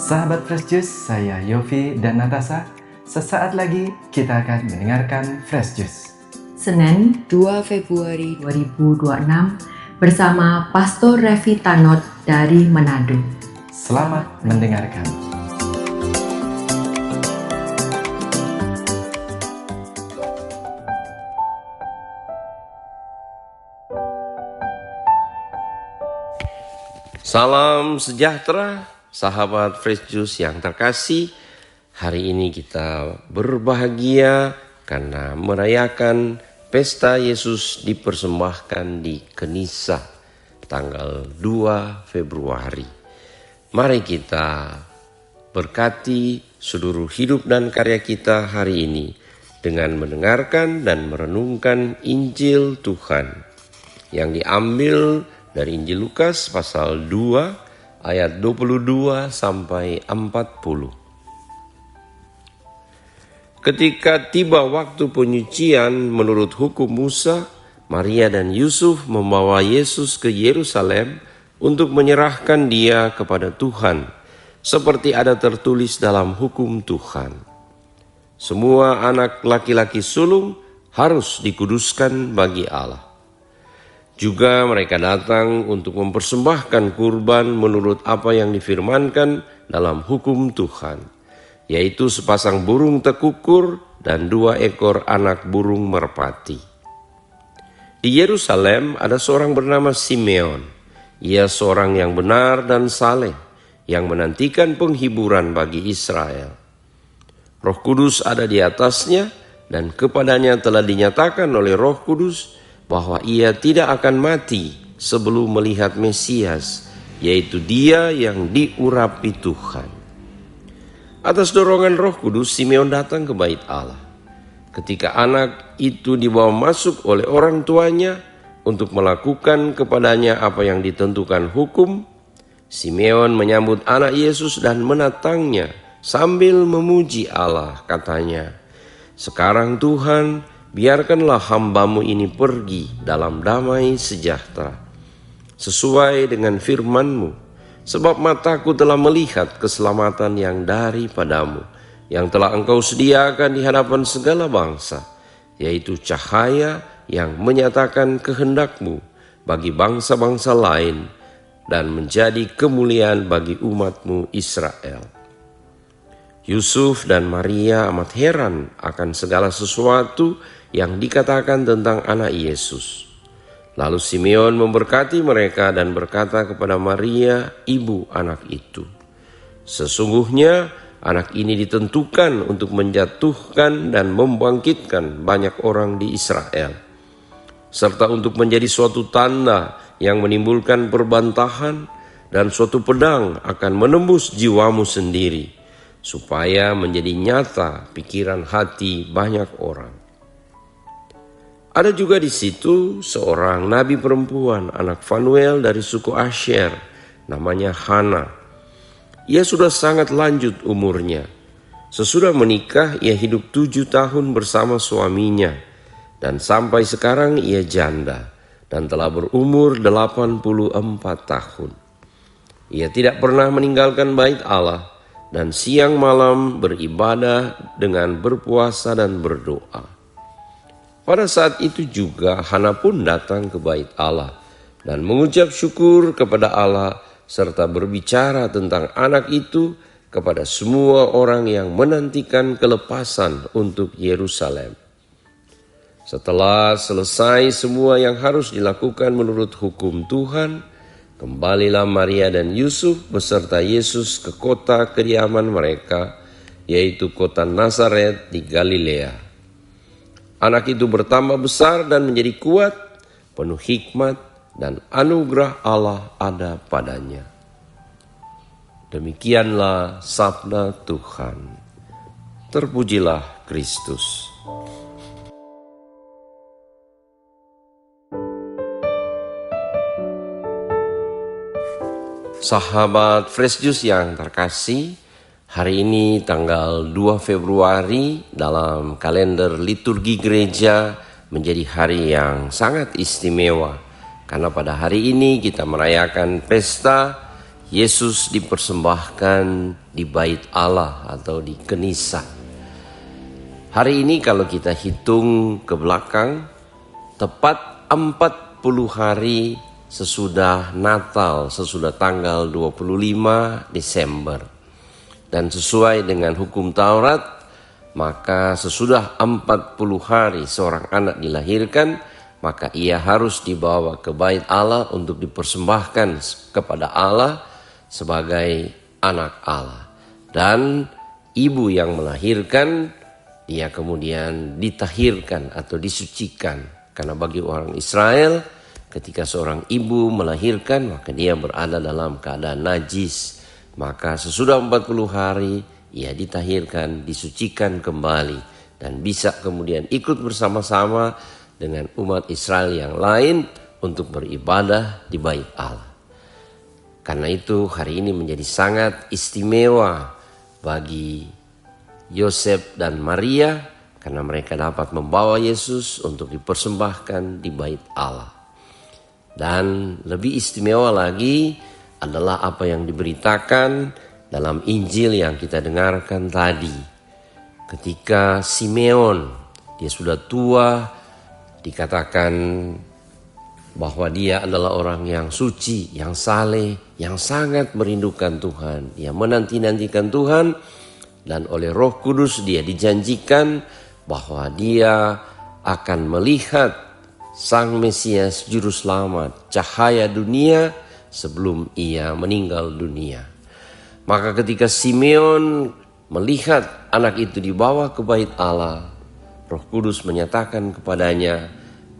Sahabat Fresh Juice, saya Yofi dan Natasha. Sesaat lagi kita akan mendengarkan Fresh Juice. Senin 2 Februari 2026 bersama Pastor Revi Tanot dari Manado. Selamat mendengarkan. Salam sejahtera, sahabat Fresh Juice yang terkasih. Hari ini kita berbahagia karena merayakan pesta Yesus dipersembahkan di Kenisa tanggal 2 Februari. Mari kita berkati seluruh hidup dan karya kita hari ini dengan mendengarkan dan merenungkan Injil Tuhan yang diambil dari Injil Lukas pasal 2 ayat 22 sampai 40. Ketika tiba waktu penyucian menurut hukum Musa, Maria dan Yusuf membawa Yesus ke Yerusalem untuk menyerahkan dia kepada Tuhan, seperti ada tertulis dalam hukum Tuhan. Semua anak laki-laki sulung harus dikuduskan bagi Allah. Juga mereka datang untuk mempersembahkan kurban menurut apa yang difirmankan dalam hukum Tuhan, yaitu sepasang burung tekukur dan 2 ekor anak burung merpati. Di Yerusalem ada seorang bernama Simeon. Ia seorang yang benar dan saleh, yang menantikan penghiburan bagi Israel. Roh Kudus ada di atasnya, dan kepadanya telah dinyatakan oleh Roh Kudus bahwa ia tidak akan mati sebelum melihat Mesias, yaitu Dia yang diurapi Tuhan. Atas dorongan Roh Kudus, Simeon datang ke bait Allah. Ketika anak itu dibawa masuk oleh orang tuanya untuk melakukan kepadanya apa yang ditentukan hukum, Simeon menyambut anak Yesus dan menatangnya sambil memuji Allah. Katanya, "Sekarang Tuhan, biarkanlah hamba-Mu ini pergi dalam damai sejahtera, sesuai dengan firman-Mu, sebab mataku telah melihat keselamatan yang daripadamu, yang telah Engkau sediakan di hadapan segala bangsa, yaitu cahaya yang menyatakan kehendak-Mu bagi bangsa-bangsa lain, dan menjadi kemuliaan bagi umat-Mu Israel." Yusuf dan Maria amat heran akan segala sesuatu yang dikatakan tentang anak Yesus. Lalu Simeon memberkati mereka dan berkata kepada Maria, ibu anak itu, "Sesungguhnya anak ini ditentukan untuk menjatuhkan dan membangkitkan banyak orang di Israel, serta untuk menjadi suatu tanda yang menimbulkan perbantahan, dan suatu pedang akan menembus jiwamu sendiri, supaya menjadi nyata pikiran hati banyak orang." Ada juga di situ seorang nabi perempuan, anak Fanuel dari suku Asher, namanya Hana. Ia sudah sangat lanjut umurnya. Sesudah menikah, ia hidup 7 tahun bersama suaminya, dan sampai sekarang ia janda dan telah berumur 84 tahun. Ia tidak pernah meninggalkan bait Allah, dan siang malam beribadah dengan berpuasa dan berdoa. Pada saat itu juga Hana pun datang ke bait Allah dan mengucap syukur kepada Allah serta berbicara tentang anak itu kepada semua orang yang menantikan kelepasan untuk Yerusalem. Setelah selesai semua yang harus dilakukan menurut hukum Tuhan, kembalilah Maria dan Yusuf beserta Yesus ke kota kediaman mereka, yaitu kota Nazaret di Galilea. Anak itu bertambah besar dan menjadi kuat, penuh hikmat, dan anugerah Allah ada padanya. Demikianlah sabda Tuhan. Terpujilah Kristus. Sahabat Fresh Juice yang terkasih, hari ini tanggal 2 Februari dalam kalender liturgi gereja menjadi hari yang sangat istimewa. Karena pada hari ini kita merayakan pesta Yesus dipersembahkan di bait Allah atau di Kenisa. Hari ini kalau kita hitung ke belakang, tepat 40 hari sesudah Natal, sesudah tanggal 25 Desember. Dan sesuai dengan hukum Taurat, maka sesudah 40 hari seorang anak dilahirkan, maka ia harus dibawa ke bait Allah untuk dipersembahkan kepada Allah sebagai anak Allah. Dan ibu yang melahirkan, dia kemudian ditahirkan atau disucikan. Karena bagi orang Israel, ketika seorang ibu melahirkan, maka dia berada dalam keadaan najis. Maka sesudah 40 hari, ia ditahirkan, disucikan kembali. Dan bisa kemudian ikut bersama-sama dengan umat Israel yang lain untuk beribadah di bait Allah. Karena itu hari ini menjadi sangat istimewa bagi Yosef dan Maria, karena mereka dapat membawa Yesus untuk dipersembahkan di bait Allah. Dan lebih istimewa lagi adalah apa yang diberitakan dalam Injil yang kita dengarkan tadi. Ketika Simeon, dia sudah tua, dikatakan bahwa dia adalah orang yang suci, yang saleh, yang sangat merindukan Tuhan. Dia menanti-nantikan Tuhan, dan oleh Roh Kudus dia dijanjikan bahwa dia akan melihat Sang Mesias Juru Selamat, cahaya dunia sebelum ia meninggal dunia. Maka ketika Simeon melihat anak itu dibawa ke bait Allah, Roh Kudus menyatakan kepadanya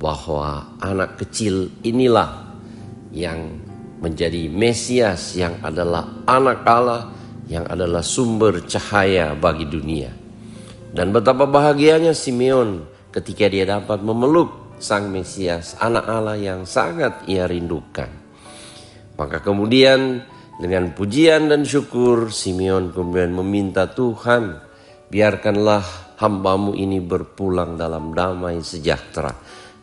bahwa anak kecil inilah yang menjadi Mesias, yang adalah anak Allah, yang adalah sumber cahaya bagi dunia. Dan betapa bahagianya Simeon ketika dia dapat memeluk Sang Mesias, anak Allah yang sangat ia rindukan. Maka kemudian dengan pujian dan syukur, Simeon kemudian meminta Tuhan, biarkanlah hamba-Mu ini berpulang dalam damai sejahtera,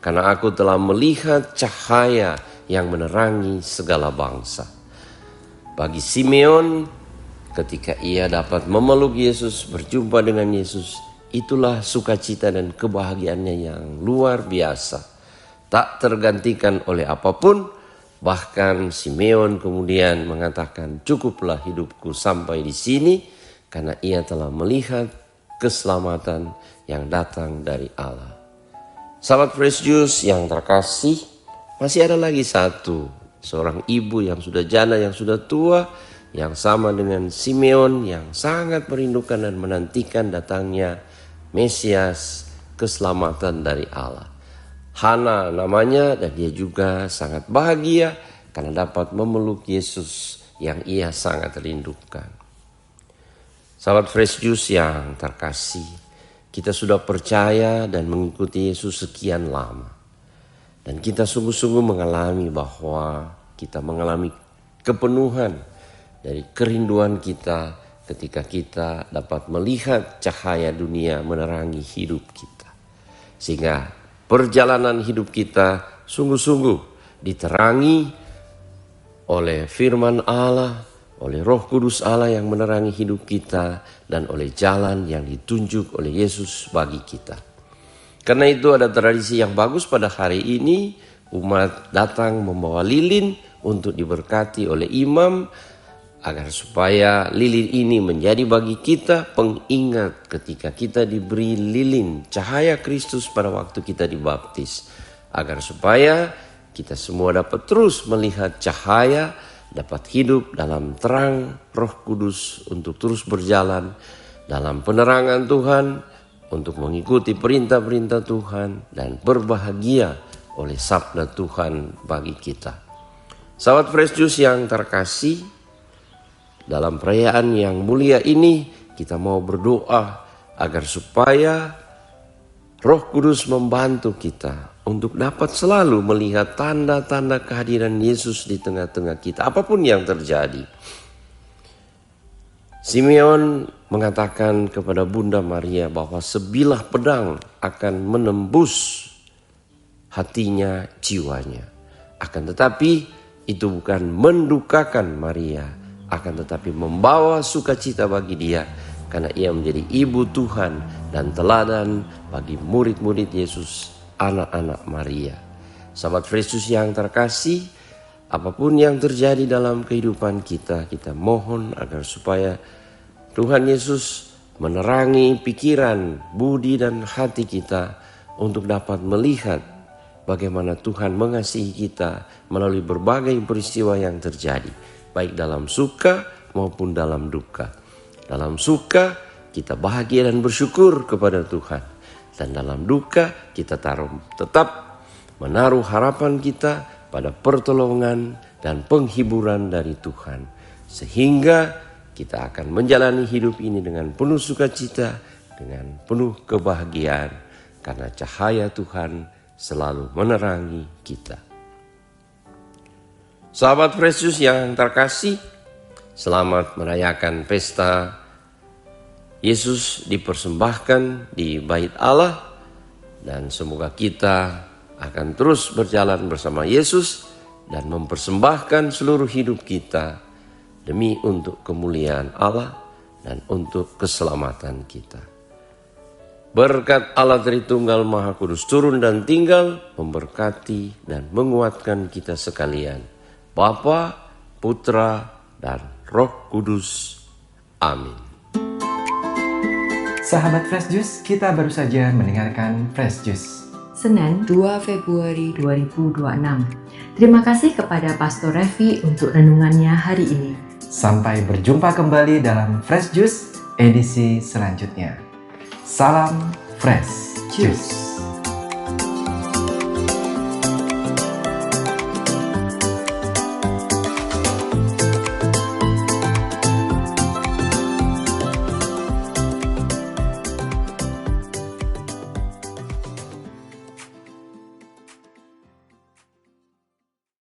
karena aku telah melihat cahaya yang menerangi segala bangsa. Bagi Simeon, ketika ia dapat memeluk Yesus, berjumpa dengan Yesus, itulah sukacita dan kebahagiaannya yang luar biasa. Tak tergantikan oleh apapun. Bahkan Simeon kemudian mengatakan, cukuplah hidupku sampai di sini, karena ia telah melihat keselamatan yang datang dari Allah. Sahabat Fresh Juice yang terkasih, masih ada lagi satu, seorang ibu yang sudah janda, yang sudah tua, yang sama dengan Simeon, yang sangat merindukan dan menantikan datangnya Mesias, keselamatan dari Allah. Hana namanya, dan dia juga sangat bahagia karena dapat memeluk Yesus yang ia sangat rindukan. Sahabat Fresh Juice yang terkasih, kita sudah percaya dan mengikuti Yesus sekian lama. Dan kita sungguh-sungguh mengalami bahwa kita mengalami kepenuhan dari kerinduan kita ketika kita dapat melihat cahaya dunia menerangi hidup kita. Sehingga perjalanan hidup kita sungguh-sungguh diterangi oleh firman Allah, oleh Roh Kudus Allah yang menerangi hidup kita, dan oleh jalan yang ditunjuk oleh Yesus bagi kita. Karena itu ada tradisi yang bagus pada hari ini, umat datang membawa lilin untuk diberkati oleh imam, agar supaya lilin ini menjadi bagi kita pengingat ketika kita diberi lilin cahaya Kristus pada waktu kita dibaptis. Agar supaya kita semua dapat terus melihat cahaya, dapat hidup dalam terang Roh Kudus untuk terus berjalan dalam penerangan Tuhan, untuk mengikuti perintah-perintah Tuhan, dan berbahagia oleh sabda Tuhan bagi kita. Sahabat Fresh Juice yang terkasih, dalam perayaan yang mulia ini kita mau berdoa agar supaya Roh Kudus membantu kita untuk dapat selalu melihat tanda-tanda kehadiran Yesus di tengah-tengah kita, apapun yang terjadi. Simeon mengatakan kepada Bunda Maria bahwa sebilah pedang akan menembus hatinya, jiwanya. Akan tetapi itu bukan mendukakan Maria, akan tetapi membawa sukacita bagi dia, karena ia menjadi ibu Tuhan dan teladan bagi murid-murid Yesus, anak-anak Maria. Sahabat Fresh Juice yang terkasih, apapun yang terjadi dalam kehidupan kita, kita mohon agar supaya Tuhan Yesus menerangi pikiran, budi dan hati kita untuk dapat melihat bagaimana Tuhan mengasihi kita melalui berbagai peristiwa yang terjadi, baik dalam suka maupun dalam duka. Dalam suka kita bahagia dan bersyukur kepada Tuhan, dan dalam duka kita tetap menaruh harapan kita pada pertolongan dan penghiburan dari Tuhan, sehingga kita akan menjalani hidup ini dengan penuh sukacita, dengan penuh kebahagiaan, karena cahaya Tuhan selalu menerangi kita. Sahabat Fresh Juice yang terkasih, selamat merayakan pesta Yesus dipersembahkan di Bait Allah, dan semoga kita akan terus berjalan bersama Yesus dan mempersembahkan seluruh hidup kita demi untuk kemuliaan Allah dan untuk keselamatan kita. Berkat Allah Tritunggal Maha Kudus turun dan tinggal, memberkati dan menguatkan kita sekalian, Bapa, Putra, dan Roh Kudus. Amin. Sahabat Fresh Juice, kita baru saja mendengarkan Fresh Juice Senin 2 Februari 2026. Terima kasih kepada Pastor Revi untuk renungannya hari ini. Sampai berjumpa kembali dalam Fresh Juice edisi selanjutnya. Salam Fresh Juice.